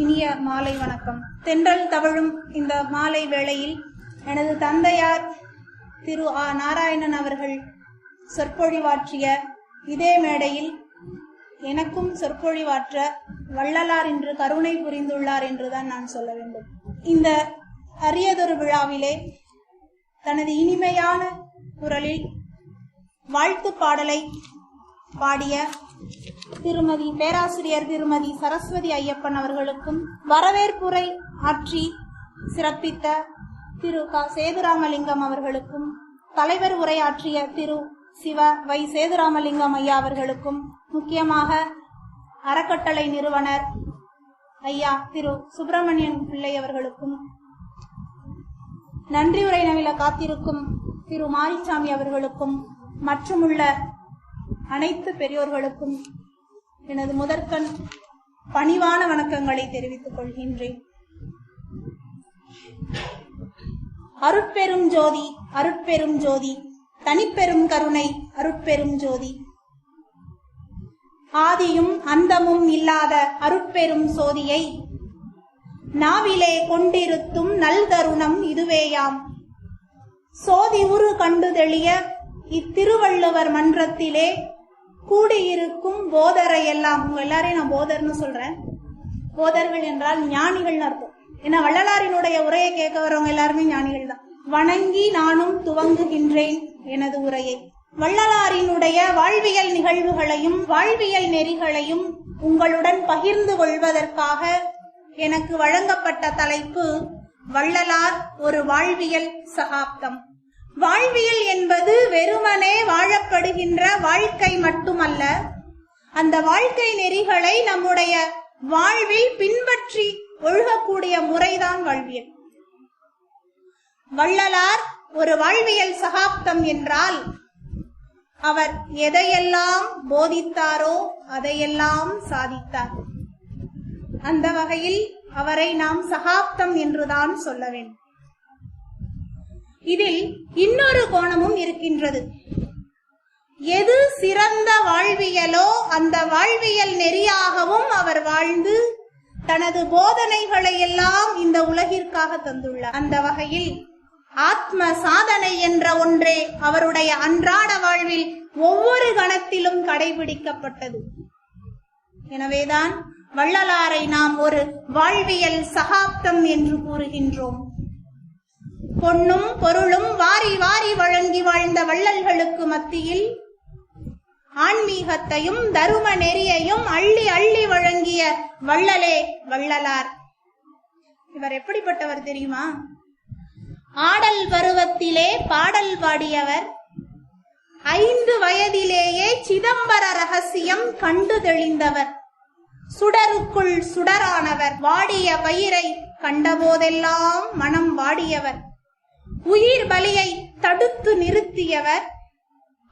இனிய மாலை வணக்கம். தென்றல் தவழும் இந்த மாலை வேளையில் எனது தந்தையார் திரு ஆ. நாராயணன் அவர்கள் சொற்பொழிவாற்றிய இதே மேடையில் எனக்கும் சொற்பொழிவாற்ற வள்ளலார் இன்று கருணை புரிந்துள்ளார் என்றுதான் நான் சொல்ல வேண்டும். இந்த அரியதொரு விழாவிலே தனது இனிமையான குரலில் வாழ்த்து பாடலை பாடிய திருமதி பேராசிரியர் திருமதி சரஸ்வதி ஐயப்பன் அவர்களுக்கும், வரவேற்புரை ஆற்றி சிறப்பித்த திரு க. சேதுராமலிங்கம் அவர்களுக்கும், தலைவர் உரையாற்றிய திரு சிவ வை. சேதுராமலிங்கம் ஐயா அவர்களுக்கும், முக்கியமாக அறக்கட்டளை நிறுவனர் ஐயா திரு சுப்பிரமணியன் பிள்ளை அவர்களுக்கும், நன்றி உரை நவில காத்திருக்கும் திரு மாரிசாமி அவர்களுக்கும் மற்றுமுள்ள அனைத்து பெரியோர்களுக்கும் எனது முதற்கண் பணிவான வணக்கங்களை தெரிவித்துக் கொள்கின்றேன். அருட்பெரும் ஜோதி, அருட்பெரும் ஜோதி, தனிப்பெரும் கருணை, அருட்பெரும் ஜோதி, ஆதியும் அந்தமும் இல்லாத அருட்பெரும் சோதியை நாவிலே கொண்டிருத்தும் நல்தருணம் இதுவேயாம். சோதி உரு கண்டு தெளிய இத்திருவள்ளுவர் மன்றத்திலே கூடியிருக்கும் போதரை எல்லாம், உங்க எல்லாரையும் நான் போதர்னு சொல்றேன். போதர்கள் என்றால் ஞானிகள் அர்த்தம். ஏன்னா வள்ளலாரினுடைய உரையை கேட்க வரவங்க எல்லாருமே ஞானிகள் தான். வணங்கி நானும் துவங்குகின்றேன் எனது உரையை. வள்ளலாரினுடைய வாழ்வியல் நிகழ்வுகளையும் வாழ்வியல் நெறிகளையும் உங்களுடன் பகிர்ந்து கொள்வதற்காக எனக்கு வழங்கப்பட்ட தலைப்பு வள்ளலார் ஒரு வாழ்வியல் சகாப்தம். வாழ்வியல் என்பது வெறுமனே வாழப்படுகின்ற வாழ்க்கை மட்டுமல்ல, அந்த வாழ்க்கை நெறிகளை நம்முடைய வாழ்வில் பின்பற்றி ஒழுகக்கூடிய முறைதான் வாழ்வியல். வள்ளலார் ஒரு வாழ்வியல் சகாப்தம் என்றால் அவர் எதையெல்லாம் போதித்தாரோ அதையெல்லாம் சாதித்தார். அந்த வகையில் அவரை நாம் சகாப்தம் என்றுதான் சொல்ல வேண்டும். இதில் இன்னொரு கோணமும் இருக்கின்றது. எது சிறந்த வாழ்வியலோ அந்த வாழ்வியல் நெறியாகவும் அவர் வாழ்ந்து தனது போதனைகளை எல்லாம் இந்த உலகிற்காக தந்துள்ளார். அந்த வகையில் ஆத்ம சாதனை என்ற ஒன்றே அவருடைய அன்றாட வாழ்வில் ஒவ்வொரு கணத்திலும் கடைபிடிக்கப்பட்டது. எனவேதான் வள்ளலாரை நாம் ஒரு வாழ்வியல் சகாப்தம் என்று கூறுகின்றோம். பொன்னும் பொருளும் வாரி வாரி வழங்கி வாழ்ந்த வள்ளல்களுக்கு மத்தியில் ஆன்மீகத்தையும் தரும நெறியையும் அள்ளி அள்ளி வழங்கிய வள்ளலே வள்ளலார். இவர் எப்படிப்பட்டவர் தெரியுமா? ஆடல் பருவத்திலே பாடல் பாடியவர், 5 வயதிலேயே சிதம்பர ரகசியம் கண்டு தெளிந்தவர், சுடருக்குள் சுடரானவர், வாடிய பயிரை கண்டபோதெல்லாம் மனம் வாடியவர், உயிர் பலியை தடுத்து நிறுத்தியவர்,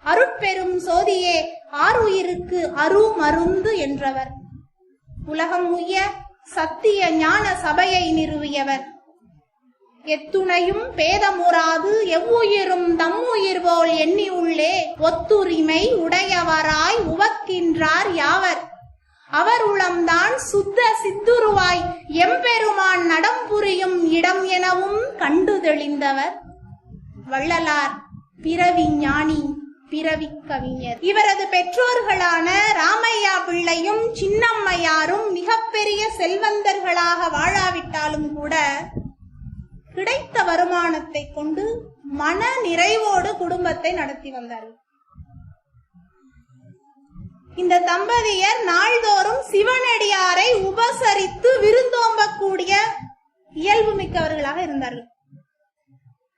அருட்பெரும் சோதியே ஆருயிருக்கு அருமருந்து என்றவர், உலகம் உய்ய சத்திய ஞான சபையை நிறுவியவர், எத்துணையும் பேதமுறாது எவ்வுயிரும் தம்முயிர் போல் எண்ணி உள்ளே ஒத்துரிமை உடையவராய் உவக்கின்றார் யாவர், அவர் உளம்தான் சுத்த சித்துருவாய் எம்பெருமான் நடம் புரியும் இடம் எனவும் கண்டு தெளிந்தவர் வள்ளலார். பிறவி ஞானி, பிறவி கவிஞர். இவரது பெற்றோர்களான ராமையா பிள்ளையும் சின்னம்மையாரும் மிகப்பெரிய செல்வந்தர்களாக வாழாவிட்டாலும் கூட கிடைத்த வருமானத்தை கொண்டு மன நிறைவோடு குடும்பத்தை நடத்தி வந்தார்கள். இந்த தம்பதியர் நாள்தோறும் சிவனடியாரை உபசரித்து விருந்தோம்பக்கூடிய இயல்பு மிக்கவர்களாக இருந்தார்கள்.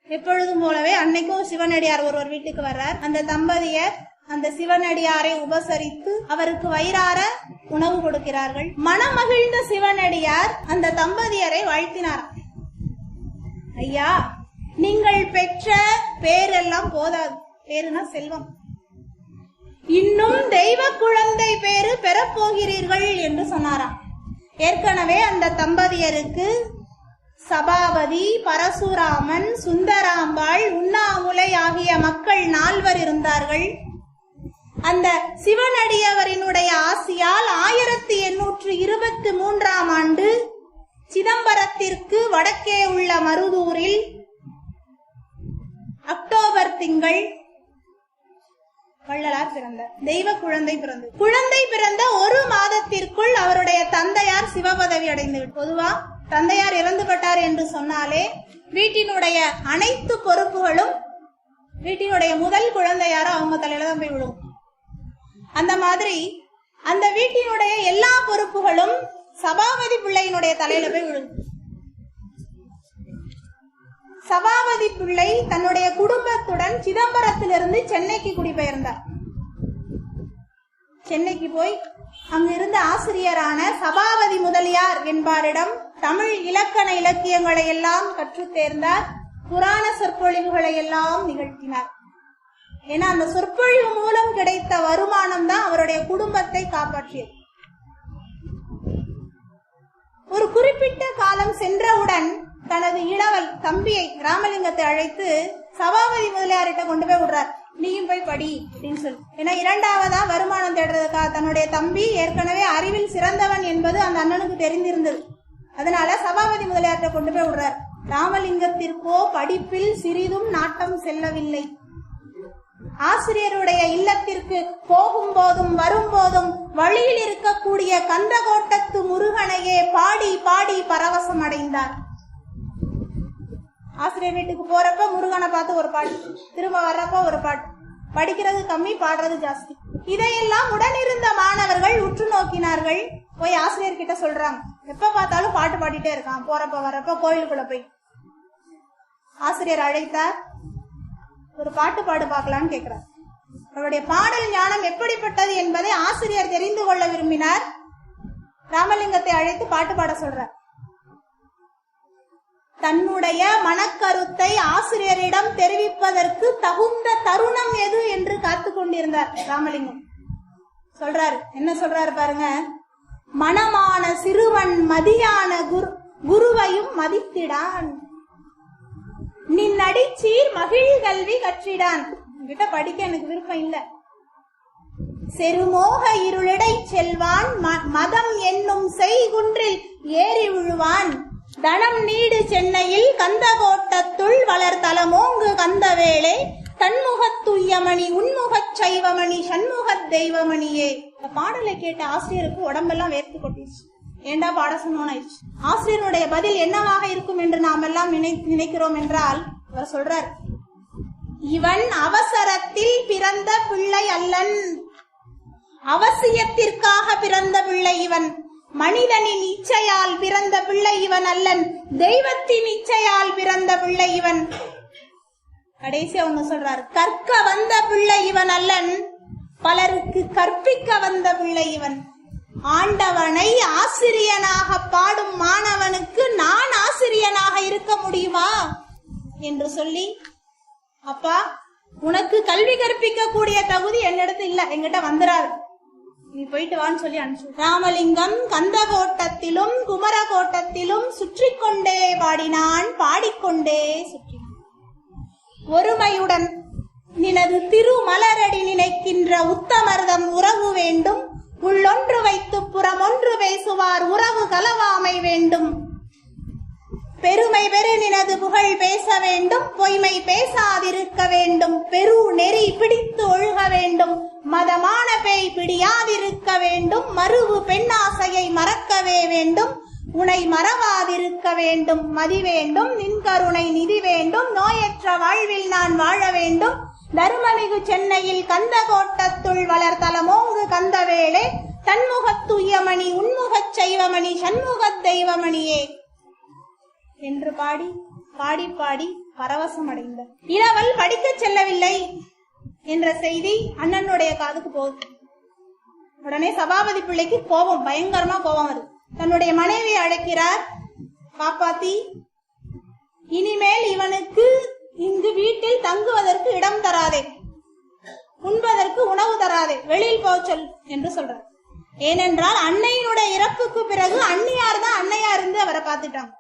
எப்பொழுதும் போலவே அன்னைக்கும் சிவனடியார் ஒருவர் வீட்டுக்கு வர்றார். அந்த தம்பதியர் அந்த சிவனடியாரை உபசரித்து அவருக்கு வயிறார உணவு கொடுக்கிறார்கள். மனமகிழ்ந்த சிவனடியார் அந்த தம்பதியரை வாழ்த்தினார். ஐயா, நீங்கள் பெற்ற பேரெல்லாம் போதாது, பேருனா செல்வம், இன்னும் தெய்வ குழந்தை பேரு பெறப்போகிறீர்கள் என்று சொன்னாராம். ஏற்கனவே அந்த தம்பதியருக்கு சபாபதி, பரசுராமன், சுந்தராம்பாள், உண்ணாமுலை ஆகிய மக்கள் 4 இருந்தார்கள். அந்த சிவனடியவரினுடைய ஆசியால் 1823 ஆண்டு சிதம்பரத்திற்கு வடக்கே உள்ள மருதூரில் அக்டோபர் திங்கள் வள்ளலார் பிறந்தார். தெய்வ குழந்தை பிறந்தது. குழந்தை பிறந்த ஒரு மாதத்திற்குள் அவருடைய தந்தையார் சிவபதவி அடைந்து. பொதுவா தந்தையார் இறந்துபட்டார் என்று சொன்னாலே வீட்டினுடைய அனைத்து பொறுப்புகளும் வீட்டினுடைய முதல் குழந்தையாரோ அவங்க தலையில தான் போய் விழும். அந்த மாதிரி அந்த வீட்டினுடைய எல்லா பொறுப்புகளும் சபாபதி பிள்ளையினுடைய தலையில போய் விழும். சபாபதி பிள்ளை தன்னுடைய குடும்பத்துடன் சிதம்பரத்திலிருந்து சென்னைக்கு குடிபெயர்ந்தார். சென்னைக்கு போய் அங்கிருந்த ஆசிரியரான சபாபதி முதலியார் என்பாரிடம் தமிழ் இலக்கண இலக்கியங்களை எல்லாம் கற்றுத் தேர்ந்தார். புராண சொற்பொழிவுகளை எல்லாம் நிகழ்த்தினார். ஏன்னா அந்த சொற்பொழிவு மூலம் கிடைத்த வருமானம் தான் அவருடைய குடும்பத்தை காப்பாற்றியது. ஒரு குறிப்பிட்ட காலம் சென்றவுடன் தனது இளவல் தம்பியை ராமலிங்கத்தை அழைத்து சபாபதி முதலியார்கிட்ட கொண்டு போய் விடுறார். நீயும் போய் படி அப்படின்னு சொல்லி. ஏன்னா இரண்டாவதா வருமானம் தேடுறதுக்காக தன்னுடைய தம்பி ஏற்கனவே அறிவில் சிறந்தவன் என்பது அந்த அண்ணனுக்கு தெரிந்திருந்தது. அதனால சபாபதி முதலியார்கிட்ட கொண்டு போய் விடுறார். ராமலிங்கத்திற்கோ படிப்பில் சிறிதும் நாட்டம் செல்லவில்லை. ஆசிரியருடைய இல்லத்திற்கு போகும் போதும் வரும்போதும் வழியில் இருக்கக்கூடிய கந்தகோட்டத்து முருகனையே பாடி பாடி பரவசம் அடைந்தார். ஆசிரியர் வீட்டுக்கு போறப்ப முருகனை பார்த்து ஒரு பாட்டு, திரும்ப வர்றப்ப ஒரு பாட்டு. படிக்கிறது கம்மி, பாடுறது ஜாஸ்தி. இதையெல்லாம் உடனிருந்த மாணவர்கள் உற்று நோக்கினார்கள். போய் ஆசிரியர் கிட்ட சொல்றாங்க, எப்ப பார்த்தாலும் பாட்டு பாடிட்டே இருக்கான், போறப்ப வர்றப்ப கோயிலுக்குள்ள போய். ஆசிரியர் அழைத்தார். ஒரு பாட்டு பாடு பார்க்கலான்னு கேட்கிறார். அவருடைய பாடல் ஞானம் எப்படிப்பட்டது என்பதை ஆசிரியர் தெரிந்து கொள்ள விரும்பினார். ராமலிங்கத்தை அழைத்து பாட்டு பாட சொல்றார். தன்னுடைய மனக்கருத்தை ஆசிரியரிடம் தெரிவிப்பதற்கு தகுந்த தருணம் எது என்று காத்து கொண்டிருந்தார் ராமலிங்கம். சொல்றாரு, என்ன சொல்றாரு பாருங்க. மனமான சிறுவன் மதியான குருவையும் மதித்திடான், நின் அடிச்சீர் மகிழ் கல்வி கற்றிடான். கிட்ட படிக்க எனக்கு விருப்பம் இல்ல. செருமோக இருளிடை செல்வான், மதம் என்னும் செய்குன்றில் ஏறி விழுவான். தனம் நீடு சென்னையில் கந்தகோட்டத்துள் வளர் தலமோங்கு கந்தவேளே, தன்முகத்துய்யமணி உன்முகச் சைவமணி சண்முகத் தெய்வமணியே. இந்த பாடலை கேட்ட ஆசிரியருக்கு உடம்பெல்லாம் வேர்த்து கொட்டிடுச்சு. ஏண்டா பாட சொன்னோன்னு ஆயிடுச்சு. ஆசிரியருடைய பதில் என்னவாக இருக்கும் என்று நாம் எல்லாம் நினைக்கிறோம் என்றால், அவர் சொல்றார், இவன் அவசரத்தில் பிறந்த பிள்ளை அல்லன், அவசியத்திற்காக பிறந்த பிள்ளை இவன். மனிதனின் இச்சையால் பிறந்த பிள்ளை இவன் அல்லன், தெய்வத்தின் இச்சையால் பிறந்த பிள்ளை இவன். கடைசியா ஒண்ணு சொல்றார், கற்க வந்த பிள்ளை இவன் அல்லன், பலருக்கு கற்பிக்க வந்த பிள்ளை இவன். ஆண்டவனை ஆசிரியனாக பாடும் மாணவனுக்கு நான் ஆசிரியனாக இருக்க முடியுமா என்று சொல்லி, அப்பா உனக்கு கல்வி கற்பிக்க கூடிய தகுதி என்னிடத்து இல்ல, என்கிட்ட வந்துடாது, நீ போயிட்டு வான்னு சொல்லி அனுப்பிச்சு. ராமலிங்கம் கந்தகோட்டத்திலும் குமரகோட்டத்திலும் சுற்றி கொண்டே பாடினான், பாடிக்கொண்டே சுற்றினான். ஒருமையுடன் நினது திருமலரடி நினைக்கின்ற உத்தமர்தம் உறவு வேண்டும், உள்ளொன்று வைத்து புறமொன்று பேசுவார் உறவு கலவாமை வேண்டும். பெருமை பெரு நினது புகழ் பேச வேண்டும், பொய்மை பேசாதிருக்க வேண்டும். பெரு நெறி பிடித்து ஒழுக வேண்டும், மதமான பேய் பிடியாதிருக்க வேண்டும். மறுவு பெண்ணாசையை மறக்கவே வேண்டும், உனை மறவாதிருக்க வேண்டும். மதி வேண்டும், நின் கருணை நிதி வேண்டும், நோயற்ற வாழ்வில் நான் வாழ வேண்டும். தர்மமிகு சென்னையில் கந்தகோட்டத்துள் வளர் தலமோங்கு கந்தவேளே, தன்முகத்துய்யமணி உன்முகச் சைவமணி சண்முகத் தெய்வமணியே என்று பாடி பாடி பாடி பரவசம் அடைந்தார். இளவல் படிக்க செல்லவில்லை என்ற செய்தி அண்ணனுடைய காதுக்கு போகுது. உடனே சபாபதி பிள்ளைக்கு கோபம், பயங்கரமா கோபம் வருது. தன்னுடைய மனைவியை அழைக்கிறார். பாப்பாத்தி, இனிமேல் இவனுக்கு இங்கு வீட்டில் தங்குவதற்கு இடம் தராதே, உண்பதற்கு உணவு தராதே, வெளியில் போக சொல் என்று சொல்றார். ஏனென்றால் அன்னையினுடைய இறப்புக்கு பிறகு அண்ணியார் தான் அன்னையா இருந்து அவரை பார்த்துட்டாங்க.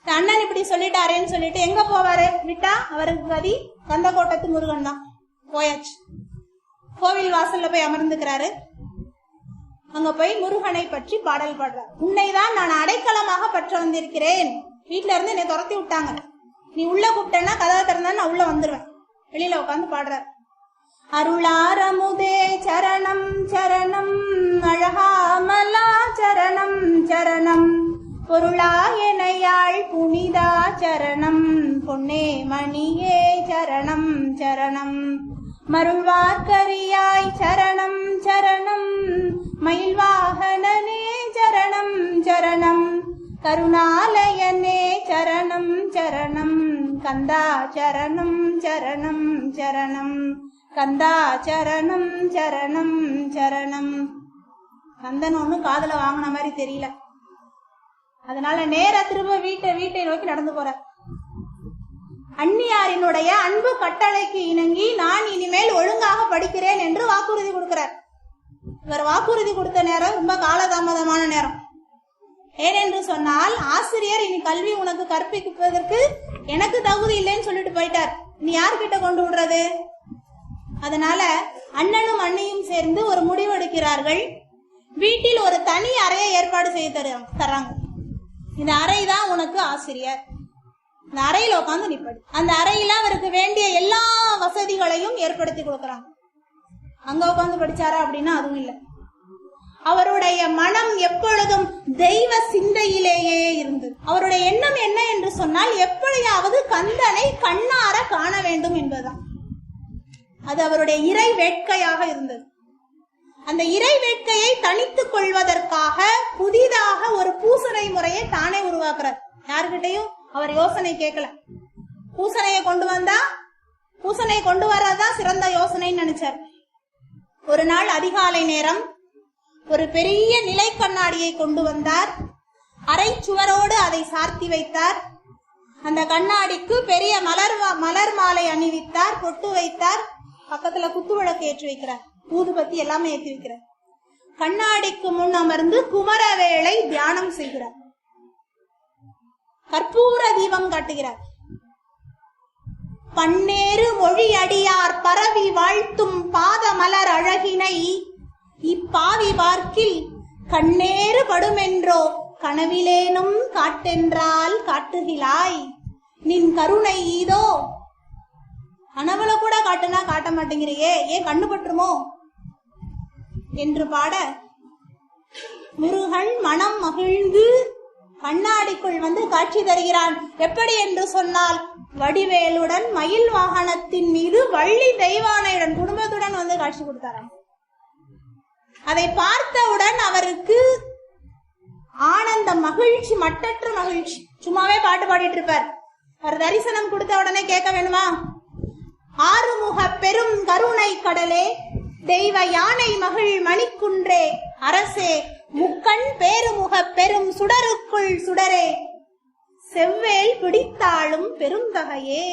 அண்ணன் இப்படி சொல்லிட்டாரேன்னு சொல்லிட்டு எங்க போவாரு, விட்டா அவருக்கு கதி கந்தகோட்டத்து முருகன் தான். போயாச்சு. கோவில் வாசல்ல போய் அமர்ந்துக்கிறாரு. அங்க போய் முருகனை பற்றி பாடல் பாடுறார். உன்னைதான் நான் அடைக்கலமாக பற்ற வந்திருக்கிறேன். வீட்டுல இருந்து என்னை துரத்தி விட்டாங்க, நீ உள்ள கூப்பிட்டேன்னா கதவை திறந்தா நான் உள்ள வந்துருவேன். வெளியில உட்காந்து பாடுறார். அருளாரமுதே சரணம் சரணம், அழகாமலா சரணம் சரணம், பொருளாயனையாள் புனிதா சரணம், பொன்னே மணியே சரணம் சரணம், மருள்வார்க்கரியாய் சரணம் சரணம், மயில்வாகனனே சரணம் சரணம், கருணாலயனே சரணம் சரணம், கந்தா சரணம் சரணம் சரணம், கந்தா சரணம் சரணம் சரணம். கந்தன் ஒண்ணு காதுல வாங்கின மாதிரி தெரியல, அதனால நேர திரும்ப வீட்டை நோக்கி நடந்து போற. அந்நியாரினுடைய அன்பு கட்டளைக்கு இணங்கி நான் இனிமேல் ஒழுங்காக படிக்கிறேன் என்று வாக்குறுதி கொடுக்கிறார். இவர் வாக்குறுதி கொடுத்த நேரம் ரொம்ப காலதாமதமான நேரம். ஏனென்று சொன்னால் ஆசிரியர் இனி கல்வி உனக்கு கற்பிப்பதற்கு எனக்கு தகுதி இல்லைன்னு சொல்லிட்டு போயிட்டார். நீ யார்கிட்ட கொண்டு விடுறது? அதனால அண்ணனும் அண்ணியும் சேர்ந்து ஒரு முடிவெடுக்கிறார்கள். வீட்டில் ஒரு தனி அறையை ஏற்பாடு செய்து தர்றாங்க. இந்த அறை தான் உனக்கு ஆசிரியர், இந்த அறையில உட்காந்து நீ படி. அந்த அறையில அவருக்கு வேண்டிய எல்லா வசதிகளையும் ஏற்படுத்தி கொடுக்கறாங்க. அங்க உட்காந்து படிச்சாரா அப்படின்னா அதுவும் இல்லை. அவருடைய மனம் எப்பொழுதும் தெய்வ சிந்தையிலேயே இருந்தது. அவருடைய எண்ணம் என்ன என்று சொன்னால் எப்படியாவது கந்தனை கண்ணார காண வேண்டும் என்பதுதான். அது அவருடைய இறை வேட்கையாக இருந்தது. அந்த இறை வேட்கையை தனித்துக் கொள்வதற்காக புதிதாக ஒரு பூசனை முறையை தானே உருவாக்குறார். யாருக்கிட்டையும் அவர் யோசனை கேட்கல. பூசனையை கொண்டு வந்தா பூசனை கொண்டு வர்றதுதான் சிறந்த யோசனைன்னு நினைச்சார். ஒரு நாள் அதிகாலை நேரம் ஒரு பெரிய நிலை கண்ணாடியை கொண்டு வந்தார். அரை சுவரோடு அதை சார்த்தி வைத்தார். அந்த கண்ணாடிக்கு பெரிய மலர் மாலை அணிவித்தார், பொட்டு வைத்தார். பக்கத்துல குத்துவிளக்கு ஏற்றி வைக்கிறார், ஊதுபத்தி எல்லாமே ஏற்றி வைக்கிறார். கண்ணாடிக்கு முன் அமர்ந்து குமரவேளை தியானம் செய்கிறார். கற்பூர தீபம் காட்டுகிறார். பன்னேறு மொழி அடியார் பரவி வாழ்த்தும் பாத மலர் அழகினை இப்பாவி பார்க்கில் கண்ணேறு படுமென்றோ கனவிலேனும் காட்டென்றால் காட்டுகிறாய், நின் கருணை ஈதோ. கனவுல கூட காட்டுனா காட்ட மாட்டேங்கிறியே, ஏன் கண்ணு பற்றுமோ என்று பாட முருகன் மனம் மகிழ்ந்து கண்ணாடிக்குள் வந்து காட்சி தருகிறான். எப்படி என்று சொன்னால் வடிவேலுடன் மயில் வாகனத்தின் மீது வள்ளி தெய்வானையுடன் குடும்பத்துடன் வந்து காட்சி கொடுத்தாராம். அதை பார்த்தவுடன் அவருக்கு ஆனந்த மகிழ்ச்சி, மட்டற்ற மகிழ்ச்சி. சும்மாவே பாட்டு பாடிட்டு இருப்பார். அவர் தரிசனம் கொடுத்த உடனே கேட்க வேணுமா? ஆறுமுக பெரும் கருணை கடலே, தெய்வ யானை மகிழ் மணிக்குன்றே, அரசே முக்கண் பேருமுக பெரும் சுடருக்குள் சுடரே, செவ்வேல் பிடித்தாளும் பெருந்தகையே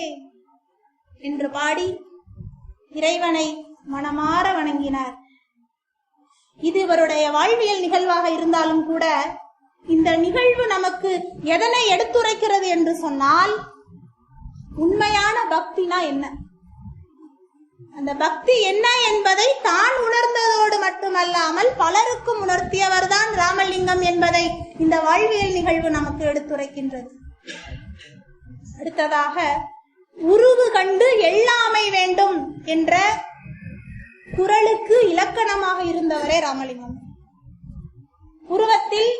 என்று பாடி இறைவனை மனமாற வணங்கினார். இது இவருடைய வாழ்வியல் நிகழ்வாக இருந்தாலும் கூட இந்த நிகழ்வு நமக்கு எதனை எடுத்துரைக்கிறது என்று சொன்னால், உண்மையான பக்தினா என்ன, அந்த பக்தி என்ன என்பதை தான் உணர்ந்ததோடு மட்டுமல்லாமல் பலருக்கும் உணர்த்தியவர் தான் ராமலிங்கம் என்பதை இந்த வாழ்வியல் நிகழ்வு நமக்கு எடுத்துரைக்கின்றது. அடுத்ததாக உருவு கண்டு எல்லாமை வேண்டும் என்ற குறளுக்கு இலக்கணமாக இருந்தவரே ராமலிங்கம். உருவத்தில்